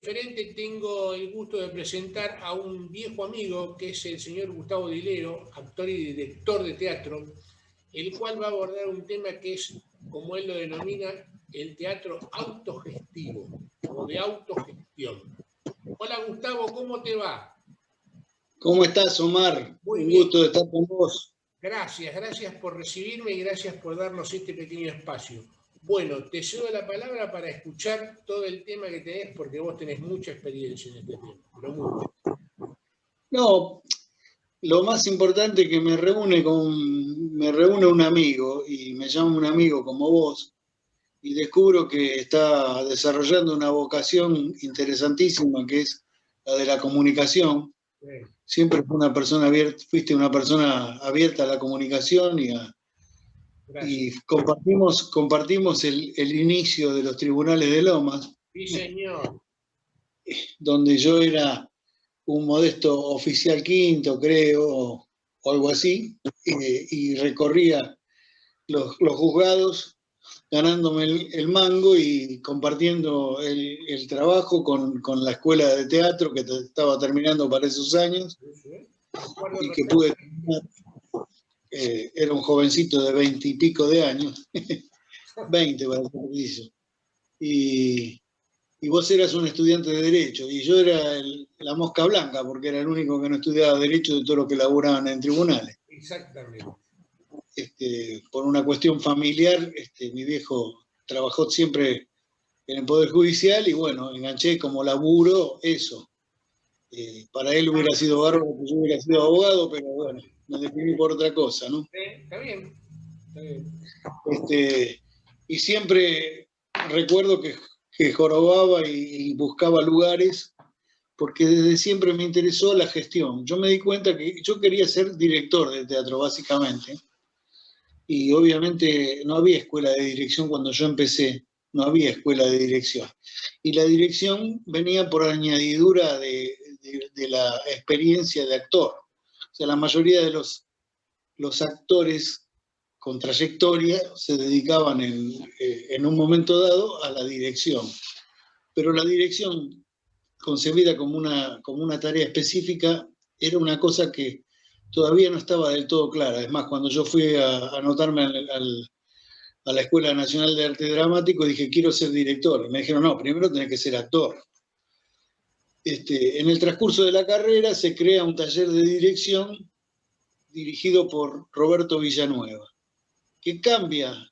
Diferente, tengo el gusto de presentar a un viejo amigo que es el señor Gustavo Dilero, actor y director de teatro, el cual va a abordar un tema que es, como él lo denomina, el teatro autogestivo o de autogestión. Hola Gustavo, ¿cómo te va? ¿Cómo estás, Omar? Muy Un bien, gusto de estar con vos. gracias por recibirme y gracias por darnos este pequeño espacio. Bueno, te cedo la palabra para escuchar todo el tema que tenés, porque vos tenés mucha experiencia en este tema, pero mucha. No, lo más importante es que me reúne un amigo y me llama un amigo como vos y descubro que está desarrollando una vocación interesantísima que es la de la comunicación. Sí, Siempre fuiste una persona abierta a la comunicación gracias. y compartimos el inicio de los tribunales de Lomas, Sí, señor. donde yo era un modesto oficial quinto, creo, o algo así, y recorría los juzgados ganándome el mango y compartiendo el trabajo con la escuela de teatro que estaba terminando para esos años Sí, sí. Recuerdo y que perfecto. pude terminar. Era un jovencito de 20 y pico de años, 20 para ser preciso, y, y vos eras un estudiante de Derecho, y yo era la mosca blanca, porque era el único que no estudiaba Derecho de todos los que laburaban en tribunales. Exactamente. Por una cuestión familiar, mi viejo trabajó siempre en el Poder Judicial y bueno, enganché como laburo eso. Para él hubiera sido bárbaro que yo hubiera sido abogado, pero bueno, me definí por otra cosa, ¿no? Está bien, está bien. Y siempre recuerdo que jorobaba y buscaba lugares porque desde siempre me interesó la gestión. Yo me di cuenta que yo quería ser director de teatro, básicamente, y obviamente no había escuela de dirección cuando yo empecé, no había escuela de dirección. Y la dirección venía por añadidura de la experiencia de actor. O sea, la mayoría de los actores con trayectoria se dedicaban en un momento dado a la dirección. Pero la dirección, concebida como una tarea específica, era una cosa que todavía no estaba del todo clara. Es más, cuando yo fui a anotarme a la Escuela Nacional de Arte Dramático, dije, quiero ser director. Y me dijeron, no, primero tenés que ser actor. En el transcurso de la carrera se crea un taller de dirección dirigido por Roberto Villanueva, que cambia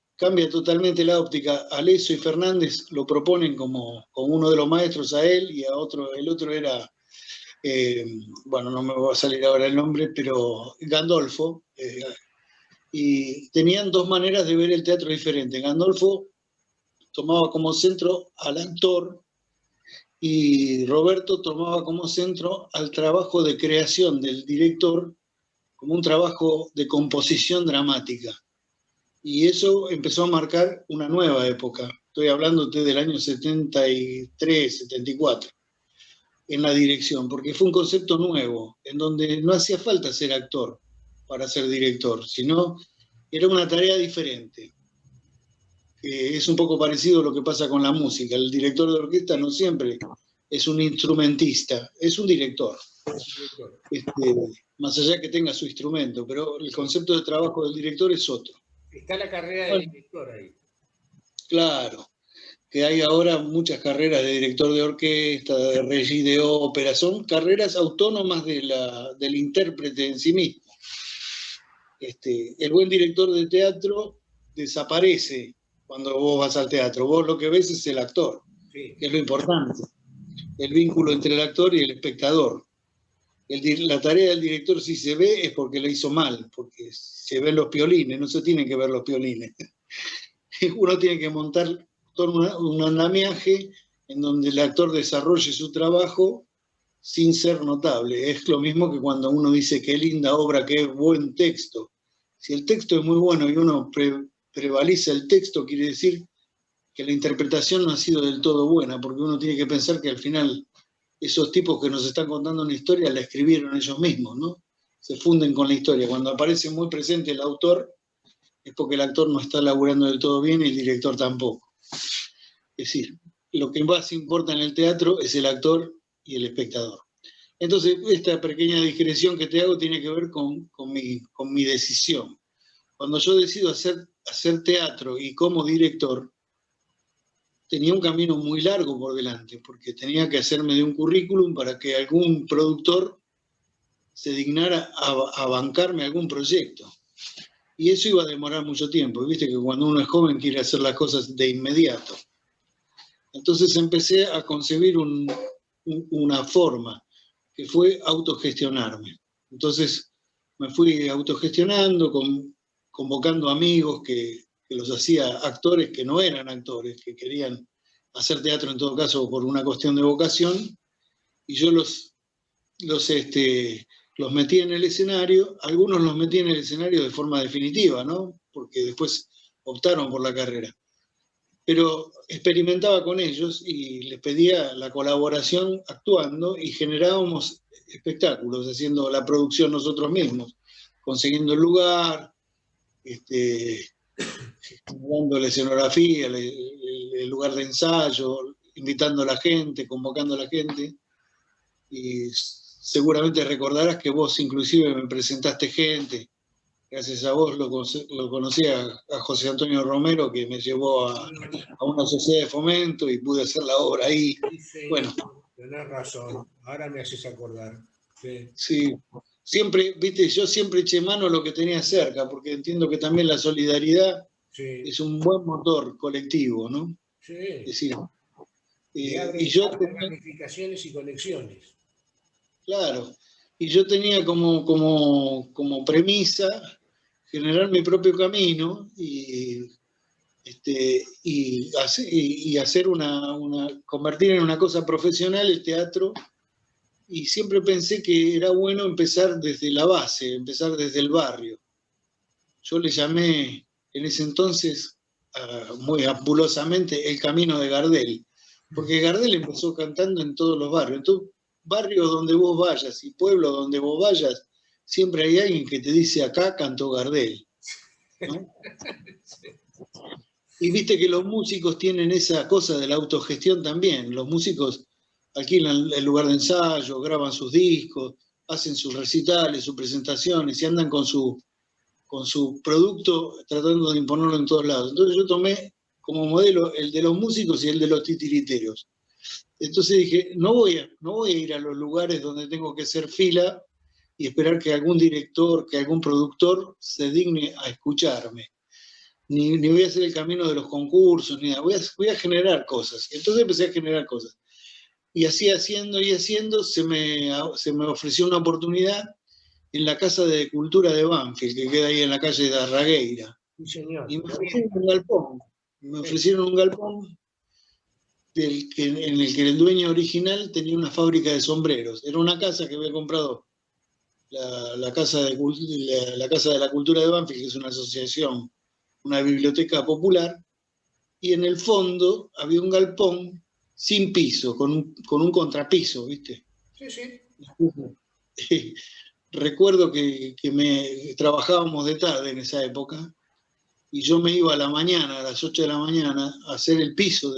totalmente la óptica. Aleso y Fernández lo proponen como uno de los maestros a él y a otro, el otro era, bueno, no me va a salir ahora el nombre, pero Gandolfo, y tenían dos maneras de ver el teatro diferente. Gandolfo tomaba como centro al actor y Roberto tomaba como centro al trabajo de creación del director como un trabajo de composición dramática. Y eso empezó a marcar una nueva época. Estoy hablándote del año 73, 74, en la dirección, porque fue un concepto nuevo, en donde no hacía falta ser actor para ser director, sino era una tarea diferente. Es un poco parecido a lo que pasa con la música. El director de orquesta no siempre es un instrumentista, es un director. Más allá que tenga su instrumento, pero el concepto de trabajo del director es otro. Está la carrera de Bueno, director ahí. claro, que hay ahora muchas carreras de director de orquesta, de regie de ópera, son carreras autónomas del intérprete en sí mismo. El buen director de teatro desaparece cuando vos vas al teatro, vos lo que ves es el actor, Sí. que es lo importante, el vínculo entre el actor y el espectador. La tarea del director, si se ve, es porque lo hizo mal, porque se ven los piolines, no se tienen que ver los piolines. Uno tiene que montar todo un andamiaje en donde el actor desarrolle su trabajo sin ser notable. Es lo mismo que cuando uno dice qué linda obra, qué buen texto. Si el texto es muy bueno y uno prevalece el texto, quiere decir que la interpretación no ha sido del todo buena, porque uno tiene que pensar que al final esos tipos que nos están contando una historia la escribieron ellos mismos, ¿no? Se funden con la historia. Cuando aparece muy presente el autor, es porque el actor no está laburando del todo bien y el director tampoco. Es decir, lo que más importa en el teatro es el actor y el espectador. Entonces, esta pequeña digresión que te hago tiene que ver con mi decisión. Cuando yo decido hacer teatro y como director, tenía un camino muy largo por delante, porque tenía que hacerme de un currículum para que algún productor se dignara a bancarme algún proyecto. Y eso iba a demorar mucho tiempo. Y viste que cuando uno es joven quiere hacer las cosas de inmediato. Entonces empecé a concebir una forma, que fue autogestionarme. Entonces me fui autogestionando, convocando amigos que los hacía actores que no eran actores, que querían hacer teatro en todo caso por una cuestión de vocación, y yo los metí en el escenario. Algunos los metí en el escenario de forma definitiva, ¿no? Porque después optaron por la carrera. Pero experimentaba con ellos y les pedía la colaboración actuando, y generábamos espectáculos, haciendo la producción nosotros mismos, consiguiendo el lugar, generando la escenografía, el lugar de ensayo, invitando a la gente, convocando a la gente. Y seguramente recordarás que vos inclusive me presentaste gente. Gracias a vos lo conocí a José Antonio Romero, que me llevó a una sociedad de fomento y pude hacer la obra ahí. Sí, bueno, tenés razón, ahora me haces acordar. Sí. Sí, siempre, viste, yo siempre eché mano a lo que tenía cerca, porque entiendo que también la solidaridad es un buen motor colectivo, ¿no? Sí. Es decir, y yo tenía ramificaciones y conexiones. Claro, y yo tenía como premisa generar mi propio camino y hacer convertir en una cosa profesional el teatro. Y siempre pensé que era bueno empezar desde la base, empezar desde el barrio. Yo le llamé en ese entonces, muy apulosamente, el camino de Gardel, porque Gardel empezó cantando en todos los barrios. Entonces, barrio donde vos vayas y pueblo donde vos vayas, siempre hay alguien que te dice: acá cantó Gardel, ¿no? Y viste que los músicos tienen esa cosa de la autogestión también. Los músicos alquilan el lugar de ensayo, graban sus discos, hacen sus recitales, sus presentaciones, y andan con su producto tratando de imponerlo en todos lados. Entonces yo tomé como modelo el de los músicos y el de los titiriteros. Entonces dije, no voy a ir a los lugares donde tengo que hacer fila y esperar que algún director, que algún productor se digne a escucharme. Ni voy a hacer el camino de los concursos, ni nada. Voy a generar cosas. Entonces empecé a generar cosas. Y así haciendo, se me ofreció una oportunidad en la Casa de Cultura de Banfield, que queda ahí en la calle de Arragueira. Sí, señor. Y me ofrecieron un galpón. Me ofrecieron un galpón en el que el dueño original tenía una fábrica de sombreros. Era una casa que había comprado la Casa de la Cultura de Banfield, que es una asociación, una biblioteca popular, y en el fondo había un galpón sin piso, con un contrapiso, ¿viste? Sí, sí. Recuerdo que trabajábamos de tarde en esa época, y yo me iba a la mañana, a las 8 de la mañana, a hacer el piso.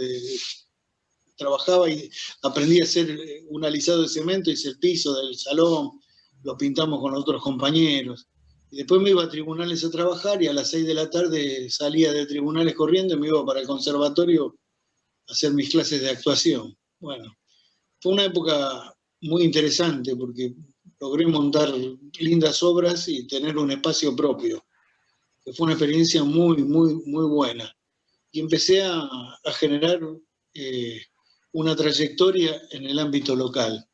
Trabajaba y aprendí a hacer un alisado de cemento, hice el piso del salón, lo pintamos con otros compañeros. Y después me iba a tribunales a trabajar, y a las 6 de la tarde salía de tribunales corriendo y me iba para el conservatorio a hacer mis clases de actuación. Bueno, fue una época muy interesante porque logré montar lindas obras y tener un espacio propio, que fue una experiencia muy, muy, muy buena. Y empecé a generar una trayectoria en el ámbito local,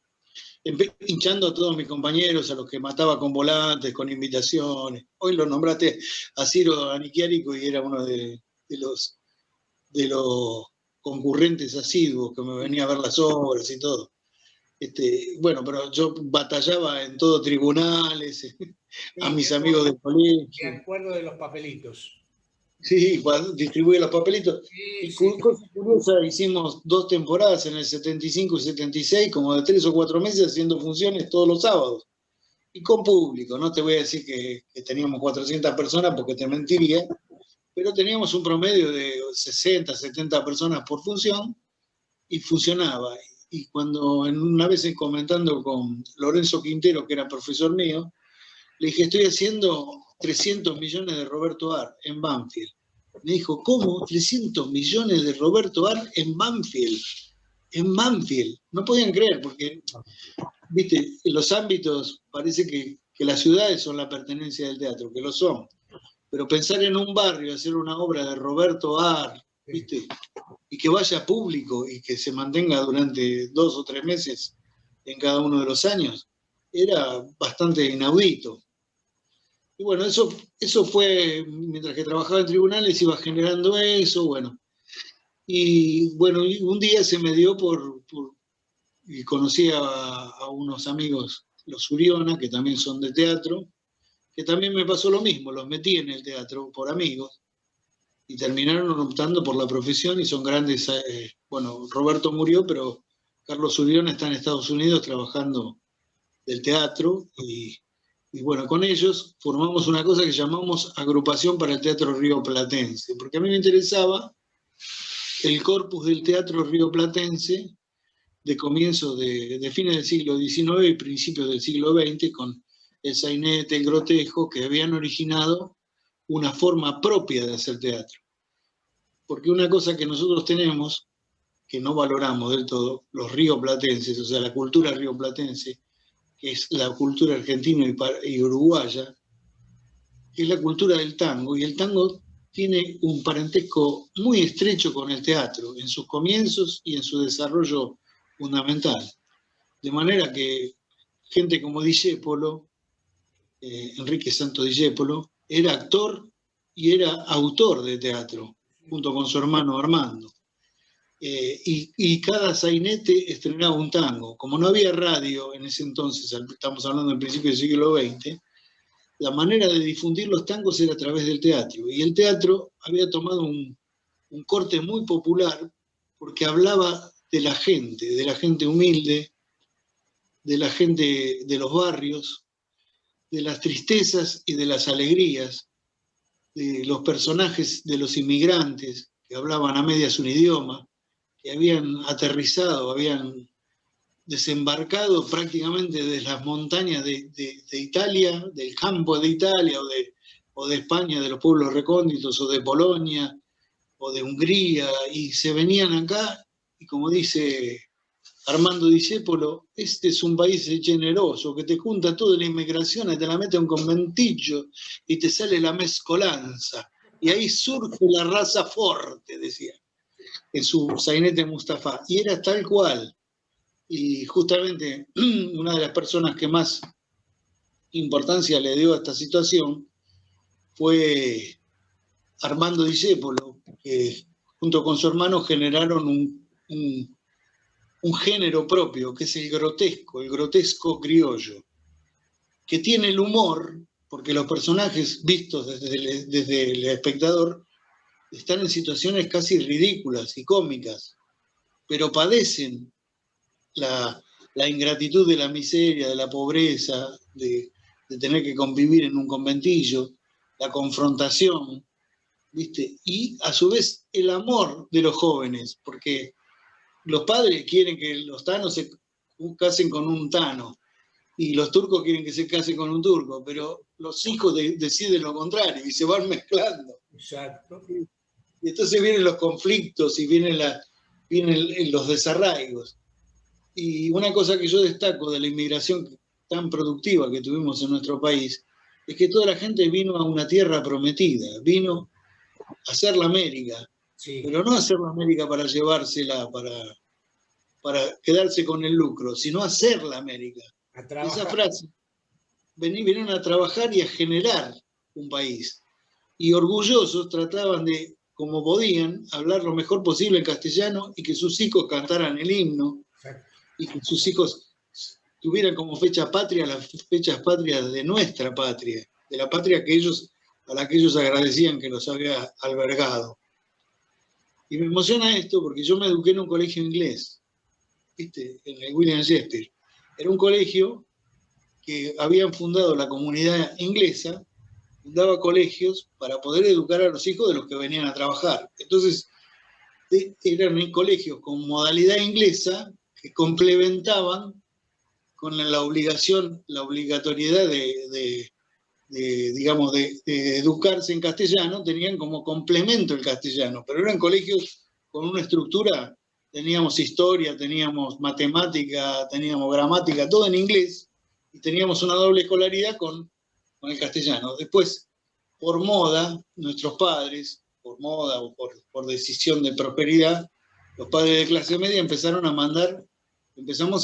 hinchando a todos mis compañeros, a los que mataba con volantes, con invitaciones. Hoy lo nombraste a Ciro Aniquiarico y era uno de los concurrentes asiduos que me venía a ver las obras y todo. Bueno, pero yo batallaba en todo tribunales, a mis amigos del colegio. Me acuerdo de los papelitos. Sí, distribuía los papelitos. Sí, y cosa curiosa, hicimos 2 temporadas en el 75 y 76, como de 3 o 4 meses, haciendo funciones todos los sábados. Y con público. No te voy a decir que teníamos 400 personas porque te mentiría, pero teníamos un promedio de 60, 70 personas por función. y funcionaba. Y cuando una vez comentando con Lorenzo Quintero, que era profesor mío, le dije, estoy haciendo 300 millones de Roberto Ar en Banfield. Me dijo, ¿cómo? 300 millones de Roberto Ar en Banfield. En Banfield. No podían creer, porque, viste, en los ámbitos parece que las ciudades son la pertenencia del teatro, que lo son. Pero pensar en un barrio, hacer una obra de Roberto Ar, viste, y que vaya público y que se mantenga durante 2 o 3 meses en cada uno de los años, era bastante inaudito. Y bueno, eso fue, mientras que trabajaba en tribunales, iba generando eso, bueno. Y bueno, un día se me dio y conocí a unos amigos, los Uriona, que también son de teatro, que también me pasó lo mismo, los metí en el teatro por amigos, y terminaron optando por la profesión y son grandes, bueno, Roberto murió, pero Carlos Uriona está en Estados Unidos trabajando del teatro, y bueno, con ellos formamos una cosa que llamamos Agrupación para el Teatro Rioplatense, porque a mí me interesaba el corpus del teatro rioplatense de comienzos de fines del siglo XIX y principios del siglo XX, con el sainete, el grotejo, que habían originado una forma propia de hacer teatro. Porque una cosa que nosotros tenemos, que no valoramos del todo, los rioplatenses, o sea, la cultura rioplatense, que es la cultura argentina y uruguaya, que es la cultura del tango, y el tango tiene un parentesco muy estrecho con el teatro, en sus comienzos y en su desarrollo fundamental. De manera que gente como Discépolo, Enrique Santos Discépolo, era actor y era autor de teatro, junto con su hermano Armando. Y cada sainete estrenaba un tango. Como no había radio en ese entonces, estamos hablando del principio del siglo XX, la manera de difundir los tangos era a través del teatro. Y el teatro había tomado un corte muy popular porque hablaba de la gente humilde, de la gente de los barrios, de las tristezas y de las alegrías, de los personajes de los inmigrantes que hablaban a medias un idioma, que habían aterrizado, habían desembarcado prácticamente desde las montañas de Italia, del campo de Italia o de España, de los pueblos recónditos, o de Polonia, o de Hungría, y se venían acá, y como dice Armando Discépolo, este es un país generoso, que te junta toda la inmigración y te la mete a un conventillo y te sale la mezcolanza. Y ahí surge la raza fuerte, decía, en su sainete Mustafa. Y era tal cual. Y justamente una de las personas que más importancia le dio a esta situación fue Armando Discépolo, que junto con su hermano generaron un género propio, que es el grotesco criollo, que tiene el humor, porque los personajes vistos desde el espectador están en situaciones casi ridículas y cómicas, pero padecen la ingratitud de la miseria, de la pobreza, de tener que convivir en un conventillo, la confrontación, ¿viste? Y a su vez el amor de los jóvenes, porque los padres quieren que los tanos se casen con un tano y los turcos quieren que se casen con un turco, pero los hijos deciden lo contrario y se van mezclando. Exacto. Y entonces vienen los conflictos y vienen los desarraigos. Y una cosa que yo destaco de la inmigración tan productiva que tuvimos en nuestro país es que toda la gente vino a una tierra prometida, vino a hacer la América, sí, pero no a hacer la América para llevársela, para quedarse con el lucro, sino a hacer la América. Esa frase, vinieron a trabajar y a generar un país. Y orgullosos trataban de, como podían, hablar lo mejor posible en castellano y que sus hijos cantaran el himno. Exacto. Y que sus hijos tuvieran como fecha patria las fechas patrias de nuestra patria, de la patria a la que ellos agradecían que los había albergado. Y me emociona esto porque yo me eduqué en un colegio inglés, ¿viste? En el William Shakespeare. Era un colegio que habían fundado la comunidad inglesa, fundaba colegios para poder educar a los hijos de los que venían a trabajar. Entonces, eran colegios con modalidad inglesa que complementaban con la obligatoriedad digamos, de educarse en castellano, tenían como complemento el castellano, pero eran colegios con una estructura, teníamos historia, teníamos matemática, teníamos gramática, todo en inglés, y teníamos una doble escolaridad con el castellano. Después, por moda, nuestros padres, por moda o por decisión de prosperidad, los padres de clase media empezamos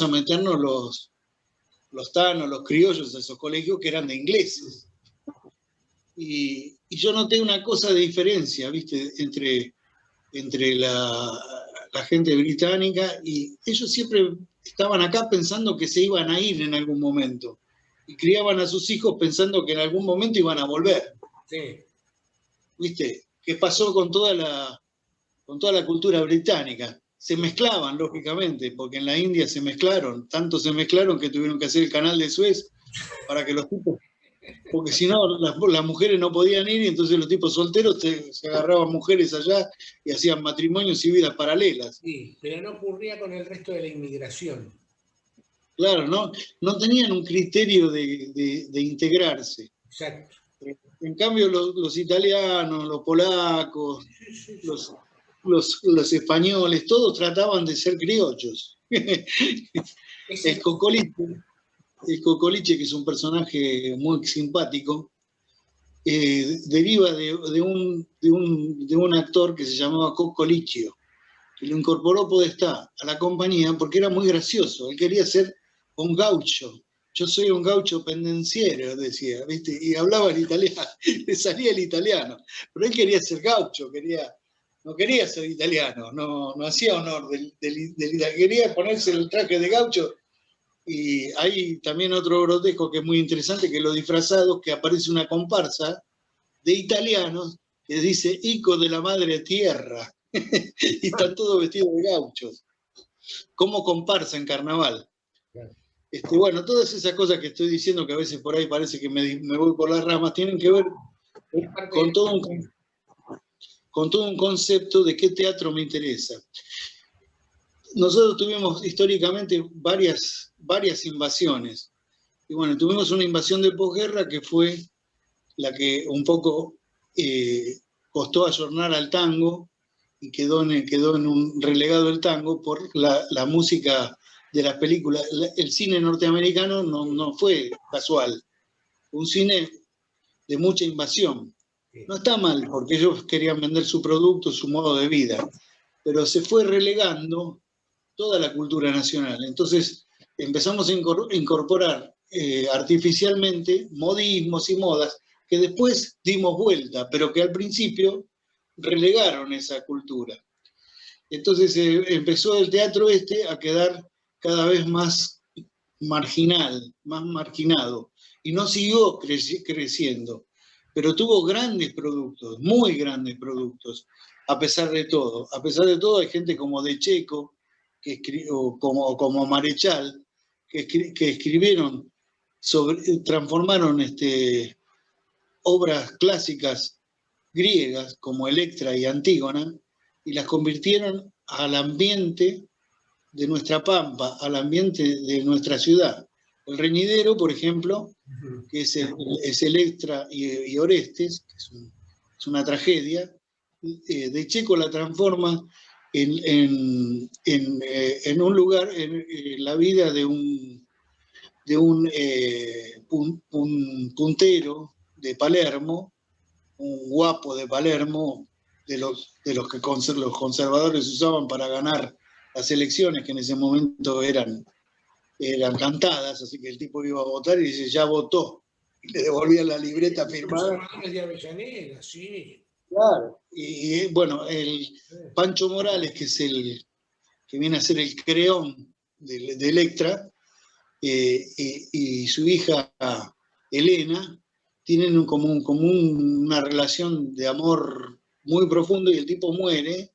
a meternos los tanos, los criollos de esos colegios que eran de ingleses. Y yo noté una cosa de diferencia, ¿viste? Entre la gente británica, y ellos siempre estaban acá pensando que se iban a ir en algún momento. Y criaban a sus hijos pensando que en algún momento iban a volver. Sí. ¿Viste? ¿Qué pasó con toda la cultura británica? Se mezclaban, lógicamente, porque en la India se mezclaron, tanto se mezclaron que tuvieron que hacer el canal de Suez para que los tipos, porque si no, las mujeres no podían ir, y entonces los tipos solteros se agarraban mujeres allá y hacían matrimonios y vidas paralelas. Sí, pero no ocurría con el resto de la inmigración. Claro, no tenían un criterio de integrarse. Exacto. En cambio, los italianos, los polacos, los españoles, todos trataban de ser criollos. El Cocoliche, que es un personaje muy simpático, deriva de un actor que se llamaba Cocolicchio, que lo incorporó Podestá a la compañía porque era muy gracioso. Él quería ser un gaucho. Yo soy un gaucho pendenciero, decía, ¿viste? Y hablaba el italiano, le salía el italiano. Pero él quería ser gaucho, no quería ser italiano, no hacía honor del italiano, quería ponerse el traje de gaucho. Y hay también otro grotesco que es muy interesante, que los disfrazados, que aparece una comparsa de italianos que dice "Hijo de la madre tierra", y están todos vestidos de gauchos, como comparsa en carnaval. Bueno, todas esas cosas que estoy diciendo, que a veces por ahí parece que me voy por las ramas, tienen que ver con todo un concepto de qué teatro me interesa. Nosotros tuvimos históricamente varias invasiones. Y bueno, tuvimos una invasión de posguerra que fue la que un poco costó ayornar al tango y quedó en un relegado el tango por la música de las películas. El cine norteamericano no fue casual, un cine de mucha invasión. No está mal, porque ellos querían vender su producto, su modo de vida, pero se fue relegando toda la cultura nacional. Entonces empezamos a incorporar artificialmente modismos y modas que después dimos vuelta, pero que al principio relegaron esa cultura. Entonces empezó el teatro a quedar cada vez más marginal, más marginado, y no siguió creciendo, pero tuvo grandes productos, muy grandes productos, a pesar de todo. A pesar de todo hay gente como De Checo, o como Marechal, que escribieron, transformaron obras clásicas griegas como Electra y Antígona, y las convirtieron al ambiente de nuestra pampa, al ambiente de nuestra ciudad. El Reñidero, por ejemplo, que es Electra y Orestes, que es una tragedia, De Checo la transforma en un lugar, en la vida de un puntero de Palermo, un guapo de Palermo, de los que los conservadores usaban para ganar las elecciones, que en ese momento eran cantadas, así que el tipo iba a votar y dice, ya votó, y le devolvían la libreta firmada. De Avellaneda, sí. Claro, y bueno, el Pancho Morales, que es que viene a ser el creón de Electra, y su hija Elena, tienen como una relación de amor muy profundo, y el tipo muere,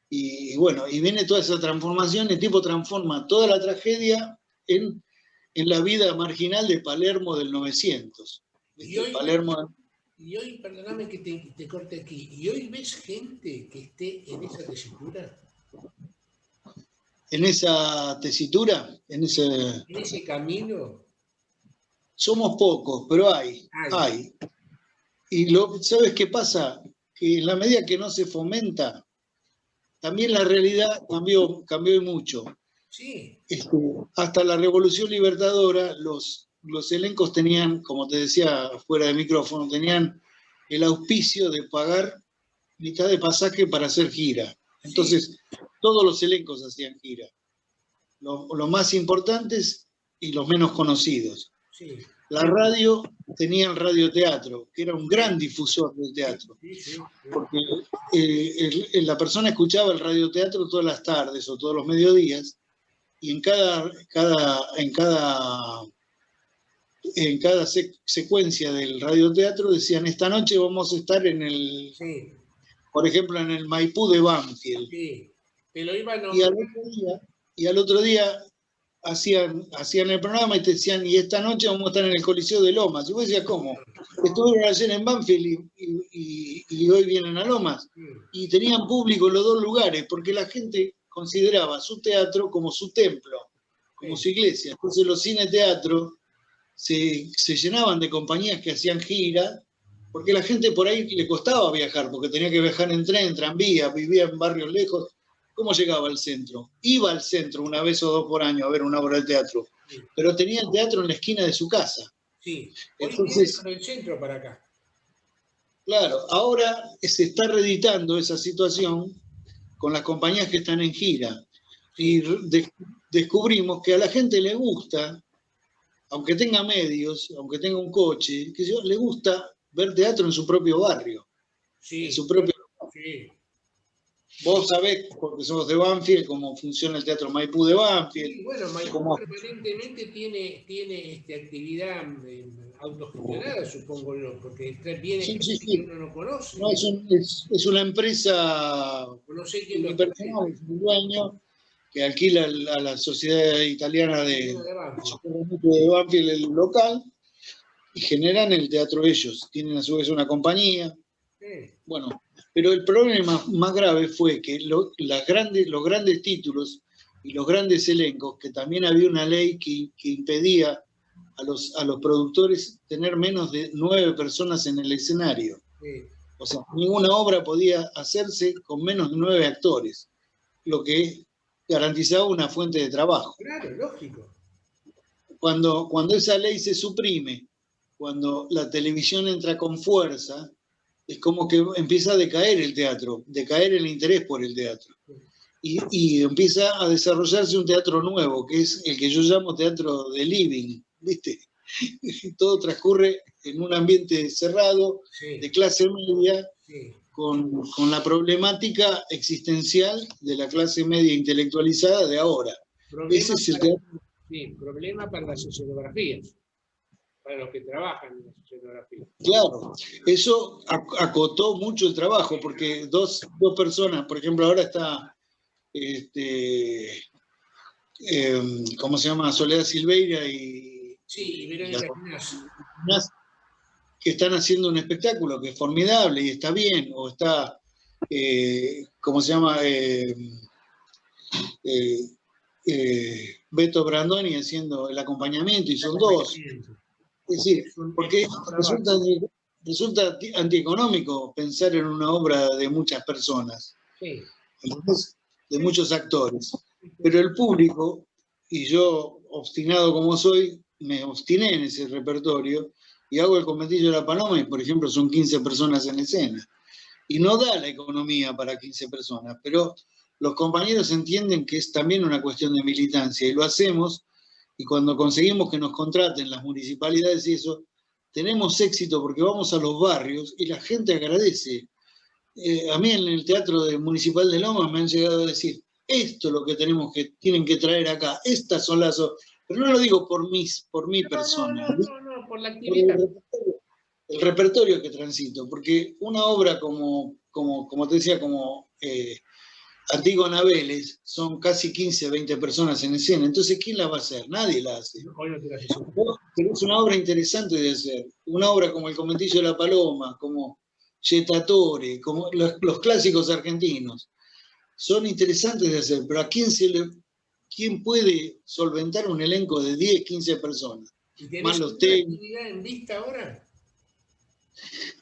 y bueno, y viene toda esa transformación, el tipo transforma toda la tragedia en la vida marginal de Palermo del 900. Y hoy, Palermo Y hoy, perdóname que te corte aquí, ¿y hoy ves gente que esté en esa tesitura? En esa tesitura, ¿En ese camino? somos pocos, pero Hay. hay. Y ¿sabes qué pasa? Que en la medida que no se fomenta, también la realidad cambió y mucho. Sí. Hasta la Revolución Libertadora, los elencos tenían, como te decía fuera de micrófono, tenían el auspicio de pagar mitad de pasaje para hacer gira. Entonces, sí, todos los elencos hacían gira. Los más importantes y los menos conocidos. Sí. La radio tenía el radioteatro, que era un gran difusor del teatro. Porque la persona escuchaba el radioteatro todas las tardes o todos los mediodías, y en cada secuencia del radioteatro decían, esta noche vamos a estar en el, sí, por ejemplo, en el Maipú de Banfield. Sí. Te lo iba a nombrar. Y al otro día hacían el programa y te decían, y esta noche vamos a estar en el Coliseo de Lomas. Y vos decías, ¿cómo? Estuvieron ayer en Banfield y hoy vienen a Lomas. Y tenían público en los dos lugares, porque la gente consideraba su teatro como su templo, como su iglesia. Entonces los cine teatro se llenaban de compañías que hacían gira, porque la gente por ahí le costaba viajar, porque tenía que viajar en tren, en tranvía, vivía en barrios lejos. ¿Cómo llegaba al centro? Iba al centro una vez o dos por año a ver una obra de teatro, sí, pero tenía el teatro en la esquina de su casa. Sí, entonces viene del centro para acá. Claro, ahora se está reeditando esa situación con las compañías que están en gira. Sí. Y descubrimos que a la gente le gusta, aunque tenga medios, aunque tenga un coche, le gusta ver teatro en su propio barrio. Sí. En su propio... Sí. Vos sabés, porque somos de Banfield, cómo funciona el Teatro Maipú de Banfield. Sí, bueno, Maipú permanentemente tiene actividad autogestionada, supongo yo, porque viene gente que uno no conoce. No, es una empresa no sé quién unipersonal, es un dueño que alquila a la sociedad italiana de Banfield el local y generan el teatro ellos. Tienen a su vez una compañía. Sí. Bueno, pero el problema más grave fue que los grandes títulos y los grandes elencos, que también había una ley que impedía a los productores tener menos de 9 personas en el escenario. Sí. O sea, ninguna obra podía hacerse con menos de 9 actores, lo que garantizaba una fuente de trabajo. Claro, lógico. Cuando esa ley se suprime, cuando la televisión entra con fuerza, es como que empieza a decaer el teatro, decaer el interés por el teatro. Y empieza a desarrollarse un teatro nuevo, que es el que yo llamo teatro de living, ¿viste? Todo transcurre en un ambiente cerrado, sí, de clase media, sí, con la problemática existencial de la clase media intelectualizada de ahora. Ese es el teatro. Sí, problema para las escenografías, para los que trabajan en la escenografía. Claro, eso acotó mucho el trabajo, porque dos personas, por ejemplo, ahora está, ¿cómo se llama? Soledad Silveira y... Sí, y Verónica Ginás, que están haciendo un espectáculo que es formidable y está bien, o está, ¿cómo se llama? Beto Brandoni haciendo el acompañamiento, y son dos. Es decir, porque resulta antieconómico pensar en una obra de muchas personas, sí, entonces, de muchos actores. Pero el público, y yo, obstinado como soy, me obstiné en ese repertorio y hago el Conventillo de la Paloma y, por ejemplo, son 15 personas en escena. Y no da la economía para 15 personas, pero los compañeros entienden que es también una cuestión de militancia y lo hacemos. Y cuando conseguimos que nos contraten las municipalidades y eso, tenemos éxito porque vamos a los barrios y la gente agradece. A mí en el Teatro Municipal de Lomas me han llegado a decir, esto es lo que tienen que traer acá, estas son las... Pero no lo digo por mi persona. No, por la actividad. El repertorio que transito, porque una obra como te decía, como... Antígona Vélez, son casi 15, 20 personas en escena. Entonces, ¿quién la va a hacer? Nadie la hace. Pero es una obra interesante de hacer. una obra como El Conventillo de la Paloma, como Jettatore, como los clásicos argentinos, son interesantes de hacer, pero ¿quién puede solventar un elenco de 10, 15 personas? ¿Y tenés Más los alguna técnicos. actividad en vista ahora?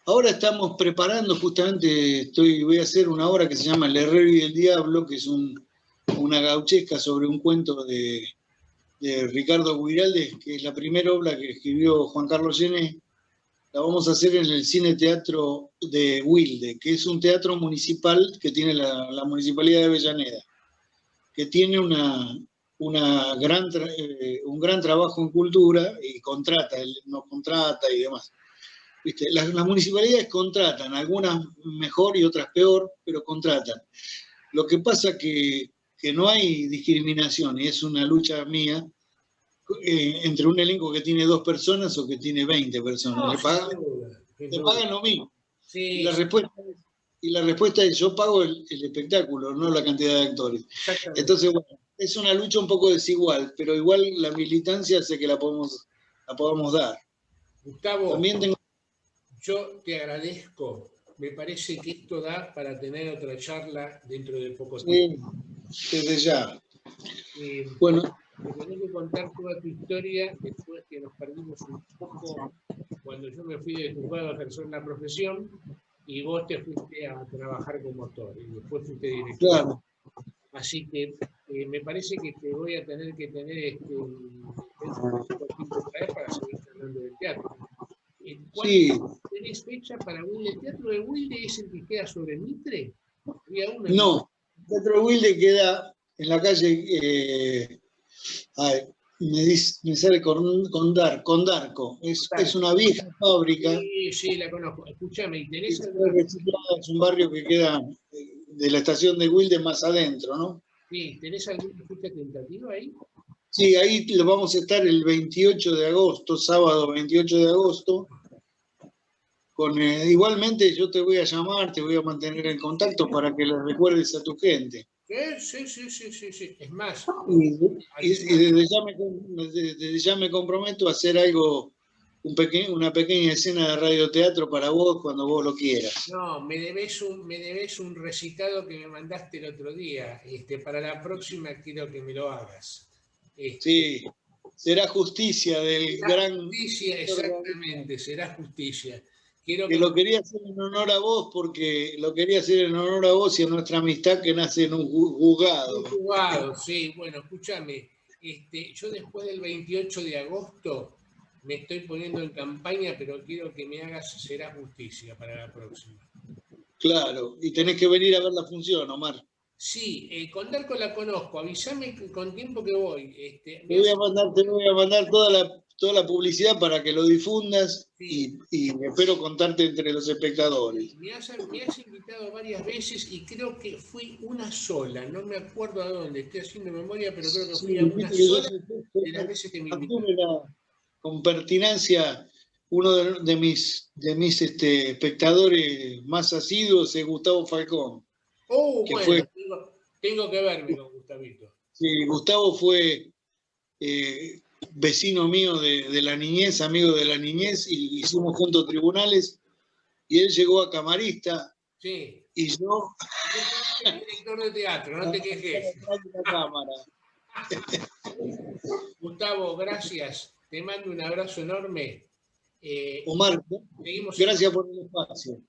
Ahora estamos preparando, justamente, voy a hacer una obra que se llama El Herrero y el Diablo, que es una gauchesca sobre un cuento de Ricardo Guiraldes, que es la primera obra que escribió Juan Carlos Gené. La vamos a hacer en el Cine Teatro de Wilde, que es un teatro municipal que tiene la Municipalidad de Avellaneda, que tiene un gran trabajo en cultura y nos contrata y demás. ¿Viste? Las municipalidades contratan, algunas mejor y otras peor, pero contratan. Lo que pasa que no hay discriminación, y es una lucha mía, entre un elenco que tiene 2 personas o que tiene 20 personas. No, Le pagan lo mismo. Sí, Y la respuesta es: yo pago el espectáculo, no la cantidad de actores. Entonces, bueno, es una lucha un poco desigual, pero igual la militancia hace que la podamos dar. Gustavo, También tengo... yo te agradezco. Me parece que esto da para tener otra charla dentro de poco tiempo. Sí, desde ya. Bueno, me tenés que contar toda tu historia después que nos perdimos un poco cuando yo me fui del juzgado a ejercer la profesión y vos te fuiste a trabajar como actor y después fuiste director. Claro. Así que me parece que te voy a tener que tener tiempo para seguir hablando del teatro. ¿Cuándo tenés fecha para Wilde? ¿El teatro de Wilde es el que queda sobre Mitre? No, el teatro de Wilde queda en la calle, me sale Condarco. Es una vieja fábrica. Sí, la conozco. Escúchame, ¿y tenés es un barrio que queda de la estación de Wilde más adentro, ¿no? Sí, ¿tenés alguna fecha tentativa ahí? Sí, ahí lo vamos a estar el 28 de agosto, sábado 28 de agosto. Igualmente yo te voy a llamar, te voy a mantener en contacto para que le recuerdes a tu gente. Sí. Es más. Y desde ya me comprometo a hacer algo, una pequeña escena de radioteatro para vos cuando vos lo quieras. No, me debes un recitado que me mandaste el otro día. Para la próxima quiero que me lo hagas. Sí, será justicia del gran... Justicia, exactamente, será justicia. Que lo quería hacer en honor a vos, porque lo quería hacer en honor a vos y a nuestra amistad que nace en un juzgado. Un juzgado, sí. Bueno, escúchame, yo después del 28 de agosto me estoy poniendo en campaña, pero quiero que me hagas Será Justicia para la próxima. Claro, y tenés que venir a ver la función, Omar. Sí, Condarco la conozco, avísame con tiempo que voy. Te voy a mandar toda la publicidad para que lo difundas, sí. y espero contarte entre los espectadores. Me has invitado varias veces y creo que fui una sola, no me acuerdo a dónde, estoy haciendo memoria, pero creo que fui a una sola de las veces que me invitaron. Con pertinancia, uno de mis espectadores más asiduos es Gustavo Falcón. Bueno, tengo que verme con Gustavito. Sí, Gustavo fue vecino mío de la niñez, amigo de la niñez, y hicimos juntos tribunales, y él llegó a camarista. Sí. Y yo... director de teatro, no te quejes. Gustavo, gracias. Te mando un abrazo enorme. Omar, gracias por el espacio.